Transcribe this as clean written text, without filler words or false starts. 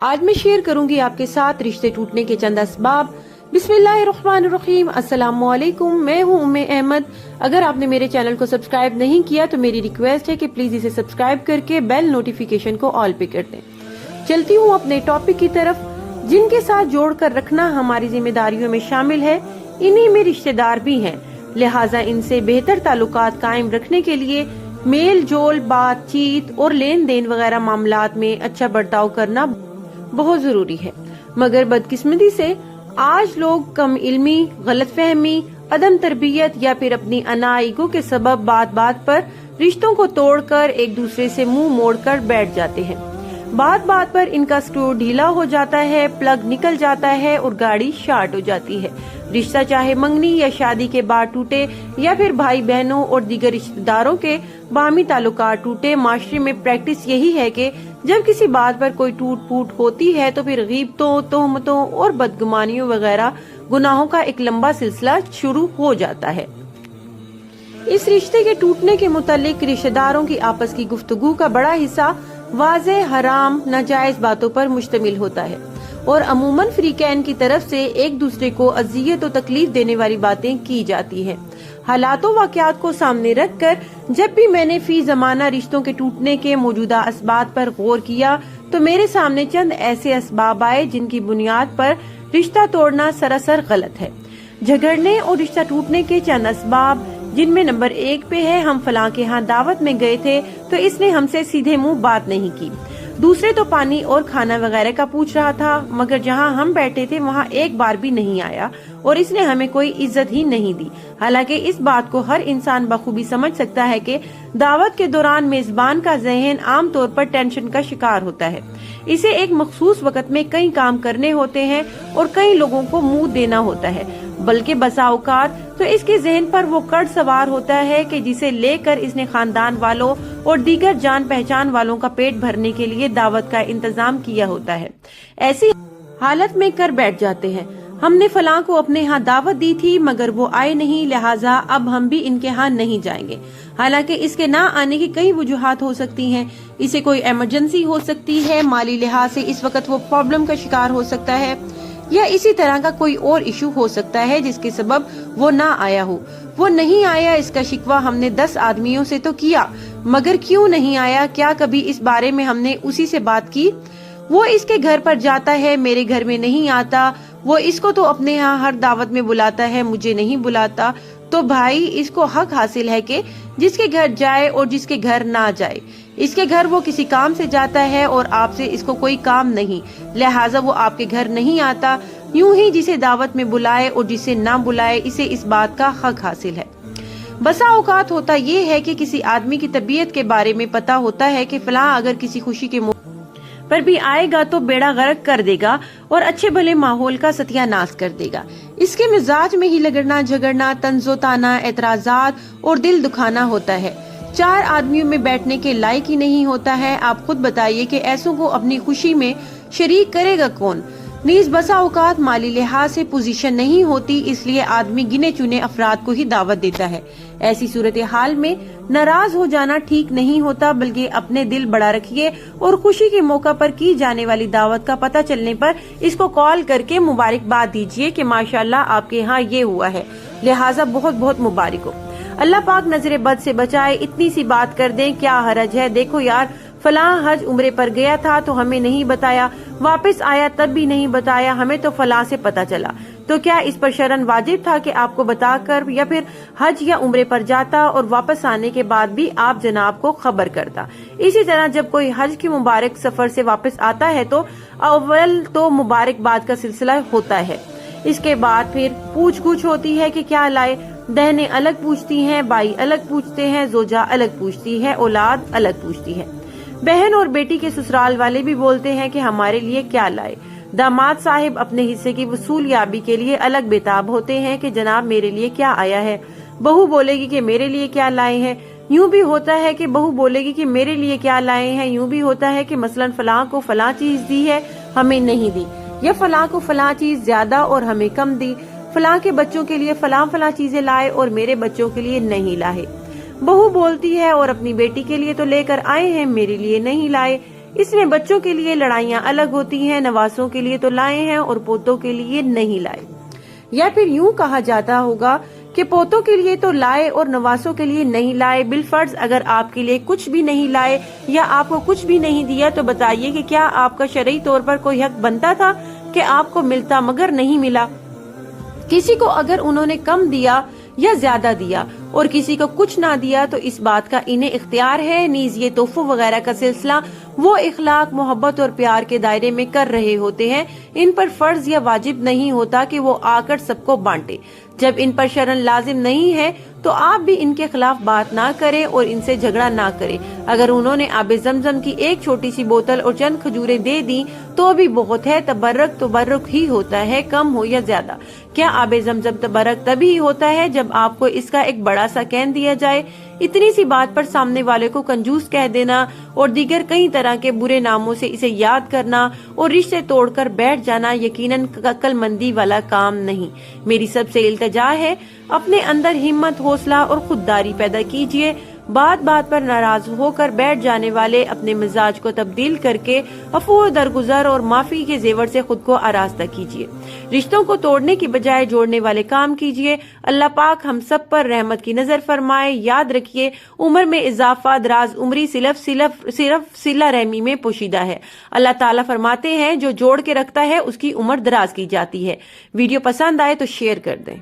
آج میں شیئر کروں گی آپ کے ساتھ رشتے ٹوٹنے کے چند اسباب۔ بسم اللہ الرحمن الرحیم۔ السلام علیکم، میں ہوں ام احمد۔ اگر آپ نے میرے چینل کو سبسکرائب نہیں کیا تو میری ریکویسٹ ہے کہ پلیز اسے سبسکرائب کر کے بیل نوٹیفیکیشن کو آل پہ کر دیں۔ چلتی ہوں اپنے ٹاپک کی طرف۔ جن کے ساتھ جوڑ کر رکھنا ہماری ذمہ داریوں میں شامل ہے، انہی میں رشتے دار بھی ہیں، لہٰذا ان سے بہتر تعلقات قائم رکھنے کے لیے میل جول، بات چیت اور لین دین وغیرہ معاملات میں اچھا برتاؤ کرنا بہت ضروری ہے۔ مگر بدقسمتی سے آج لوگ کم علمی، غلط فہمی، عدم تربیت یا پھر اپنی انا ایگو کے سبب بات بات پر رشتوں کو توڑ کر ایک دوسرے سے منہ موڑ کر بیٹھ جاتے ہیں۔ بات بات پر ان کا سکرو ڈھیلا ہو جاتا ہے، پلگ نکل جاتا ہے اور گاڑی شارٹ ہو جاتی ہے۔ رشتہ چاہے منگنی یا شادی کے بعد ٹوٹے یا پھر بھائی بہنوں اور دیگر رشتہ داروں کے باہمی تعلقات ٹوٹے، معاشرے میں پریکٹس یہی ہے کہ جب کسی بات پر کوئی ٹوٹ پھوٹ ہوتی ہے تو پھر غیبتوں، تہمتوں اور بدگمانیوں وغیرہ گناہوں کا ایک لمبا سلسلہ شروع ہو جاتا ہے۔ اس رشتے کے ٹوٹنے کے متعلق رشتہ داروں کی آپس کی گفتگو کا بڑا حصہ واضح، حرام، ناجائز باتوں پر مشتمل ہوتا ہے اور عموماً فریقین کی طرف سے ایک دوسرے کو اذیت و تکلیف دینے والی باتیں کی جاتی ہیں۔ حالات و واقعات کو سامنے رکھ کر جب بھی میں نے فی زمانہ رشتوں کے ٹوٹنے کے موجودہ اسباب پر غور کیا تو میرے سامنے چند ایسے اسباب آئے جن کی بنیاد پر رشتہ توڑنا سراسر غلط ہے۔ جھگڑنے اور رشتہ ٹوٹنے کے چند اسباب، جن میں نمبر 1 پہ ہے ہم فلاں کے ہاں دعوت میں گئے تھے تو اس نے ہم سے سیدھے منہ بات نہیں کی۔ دوسرے تو پانی اور کھانا وغیرہ کا پوچھ رہا تھا، مگر جہاں ہم بیٹھے تھے وہاں ایک بار بھی نہیں آیا اور اس نے ہمیں کوئی عزت ہی نہیں دی۔ حالانکہ اس بات کو ہر انسان بخوبی سمجھ سکتا ہے کہ دعوت کے دوران میزبان کا ذہن عام طور پر ٹینشن کا شکار ہوتا ہے۔ اسے ایک مخصوص وقت میں کئی کام کرنے ہوتے ہیں اور کئی لوگوں کو منہ دینا ہوتا ہے، بلکہ بسا اوقات تو اس کے ذہن پر وہ کڑ سوار ہوتا ہے کہ جسے لے کر اس نے خاندان والوں اور دیگر جان پہچان والوں کا پیٹ بھرنے کے لیے دعوت کا انتظام کیا ہوتا ہے۔ ایسی حالت میں کر بیٹھ جاتے ہیں، ہم نے فلاں کو اپنے ہاں دعوت دی تھی مگر وہ آئے نہیں، لہٰذا اب ہم بھی ان کے ہاں نہیں جائیں گے۔ حالانکہ اس کے نہ آنے کی کئی وجوہات ہو سکتی ہیں۔ اسے کوئی ایمرجنسی ہو سکتی ہے، مالی لحاظ سے اس وقت وہ پرابلم کا شکار ہو سکتا ہے، یا اسی طرح کا کوئی اور ایشو ہو سکتا ہے جس کے سبب وہ نہ آیا ہو۔ وہ نہیں آیا، اس کا شکوہ ہم نے 10 آدمیوں سے تو کیا، مگر کیوں نہیں آیا؟ کیا کبھی اس بارے میں ہم نے اسی سے بات کی؟ وہ اس کے گھر پر جاتا ہے، میرے گھر میں نہیں آتا۔ وہ اس کو تو اپنے ہاں ہر دعوت میں بلاتا ہے، مجھے نہیں بلاتا۔ تو بھائی اس کو حق حاصل ہے کہ جس کے گھر جائے اور جس کے گھر نہ جائے۔ اس کے گھر وہ کسی کام سے جاتا ہے اور آپ سے اس کو کوئی کام نہیں، لہٰذا وہ آپ کے گھر نہیں آتا۔ یوں ہی جسے دعوت میں بلائے اور جسے نہ بلائے، اسے اس بات کا حق حاصل ہے۔ بسا اوقات ہوتا یہ ہے کہ کسی آدمی کی طبیعت کے بارے میں پتا ہوتا ہے کہ فلاں اگر کسی خوشی کے موقع پر بھی آئے گا تو بیڑا غرق کر دے گا اور اچھے بھلے ماحول کا ستیہ ناش کر دے گا۔ اس کے مزاج میں ہی لگڑنا، جھگڑنا، طنز و طعنہ، اعتراضات اور دل دکھانا ہوتا ہے۔ 4 آدمیوں میں بیٹھنے کے لائق ہی نہیں ہوتا ہے۔ آپ خود بتائیے کہ ایسوں کو اپنی خوشی میں شریک کرے گا کون؟ نیز بسا اوقات مالی لحاظ سے پوزیشن نہیں ہوتی، اس لیے آدمی گنے چنے افراد کو ہی دعوت دیتا ہے۔ ایسی صورتحال میں ناراض ہو جانا ٹھیک نہیں ہوتا، بلکہ اپنے دل بڑا رکھیے اور خوشی کے موقع پر کی جانے والی دعوت کا پتہ چلنے پر اس کو کال کر کے مبارکباد دیجیے کہ ماشاءاللہ آپ کے ہاں یہ ہوا ہے، لہٰذا بہت بہت مبارک ہو۔ اللہ پاک نظر بد سے بچائے، اتنی سی بات کر دیں، کیا حرج ہے؟ دیکھو یار، فلاں حج عمرے پر گیا تھا تو ہمیں نہیں بتایا، واپس آیا تب بھی نہیں بتایا، ہمیں تو فلاں سے پتا چلا۔ تو کیا اس پر شرعاً واجب تھا کہ آپ کو بتا کر یا پھر حج یا عمرے پر جاتا اور واپس آنے کے بعد بھی آپ جناب کو خبر کرتا؟ اسی طرح جب کوئی حج کی مبارک سفر سے واپس آتا ہے تو اول تو مبارک باد کا سلسلہ ہوتا ہے، اس کے بعد پھر پوچھ گچھ ہوتی ہے کہ کیا لائے۔ بہنیں الگ پوچھتی ہیں، بھائی الگ پوچھتے ہیں، زوجہ الگ پوچھتی ہے، اولاد الگ پوچھتی ہے۔ بہن اور بیٹی کے سسرال والے بھی بولتے ہیں کہ ہمارے لیے کیا لائے۔ داماد صاحب اپنے حصے کی وصول یابی کے لیے الگ بےتاب ہوتے ہیں کہ جناب میرے لیے کیا آیا ہے۔ بہو بولے گی کہ میرے لیے کیا لائے ہیں۔ یوں بھی ہوتا ہے کہ بہو بولے گی کہ میرے لیے کیا لائے ہیں۔ یوں بھی ہوتا ہے کہ مثلاً فلاں کو فلاں چیز دی ہے، ہمیں نہیں دی، یا فلاں کو فلاں چیز زیادہ اور ہمیں کم دی، فلاں کے بچوں کے لیے فلاں چیزیں لائے اور میرے بچوں کے لیے نہیں لائے۔ بہو بولتی ہے اور اپنی بیٹی کے لیے تو لے کر آئے ہیں، میرے لیے نہیں لائے۔ اس میں بچوں کے لیے لڑائیاں الگ ہوتی ہیں، نواسوں کے لیے تو لائے ہیں اور پوتوں کے لیے نہیں لائے، یا پھر یوں کہا جاتا ہوگا کہ پوتوں کے لیے تو لائے اور نواسوں کے لیے نہیں لائے۔ بالفرض اگر آپ کے لیے کچھ بھی نہیں لائے یا آپ کو کچھ بھی نہیں دیا تو بتائیے کہ کیا آپ کا شرعی طور پر کوئی حق بنتا تھا کہ آپ کو ملتا مگر نہیں ملا؟ کسی کو اگر انہوں نے کم دیا یا زیادہ دیا اور کسی کو کچھ نہ دیا تو اس بات کا انہیں اختیار ہے، نیز یہ تحفوں وغیرہ کا سلسلہ وہ اخلاق، محبت اور پیار کے دائرے میں کر رہے ہوتے ہیں، ان پر فرض یا واجب نہیں ہوتا کہ وہ آ کر سب کو بانٹے۔ جب ان پر شرعاً لازم نہیں ہے تو آپ بھی ان کے خلاف بات نہ کریں اور ان سے جھگڑا نہ کریں۔ اگر انہوں نے آب زمزم کی ایک چھوٹی سی بوتل اور چند کھجوریں دے دی تو بھی بہت ہے، تبرک تبرک ہی ہوتا ہے، کم ہو یا زیادہ۔ کیا آب زمزم تبرک تبھی ہوتا ہے جب آپ کو اس کا ایک بڑا سا کین دیا جائے؟ اتنی سی بات پر سامنے والے کو کنجوس کہہ دینا اور دیگر کئی طرح کے برے ناموں سے اسے یاد کرنا اور رشتے توڑ کر بیٹھ جانا یقیناً عقل مندی والا کام نہیں۔ میری سب سے التجا ہے، اپنے اندر ہمت، حوصلہ اور خودداری پیدا کیجیے۔ بات بات پر ناراض ہو کر بیٹھ جانے والے اپنے مزاج کو تبدیل کر کے عفو، درگزر اور معافی کے زیور سے خود کو آراستہ کیجیے۔ رشتوں کو توڑنے کی بجائے جوڑنے والے کام کیجیے۔ اللہ پاک ہم سب پر رحمت کی نظر فرمائے۔ یاد رکھیے، عمر میں اضافہ دراز عمری صرف صلہ رحمی میں پوشیدہ ہے۔ اللہ تعالیٰ فرماتے ہیں جو جوڑ کے رکھتا ہے اس کی عمر دراز کی جاتی ہے۔ ویڈیو پسند آئے تو شیئر کر دیں۔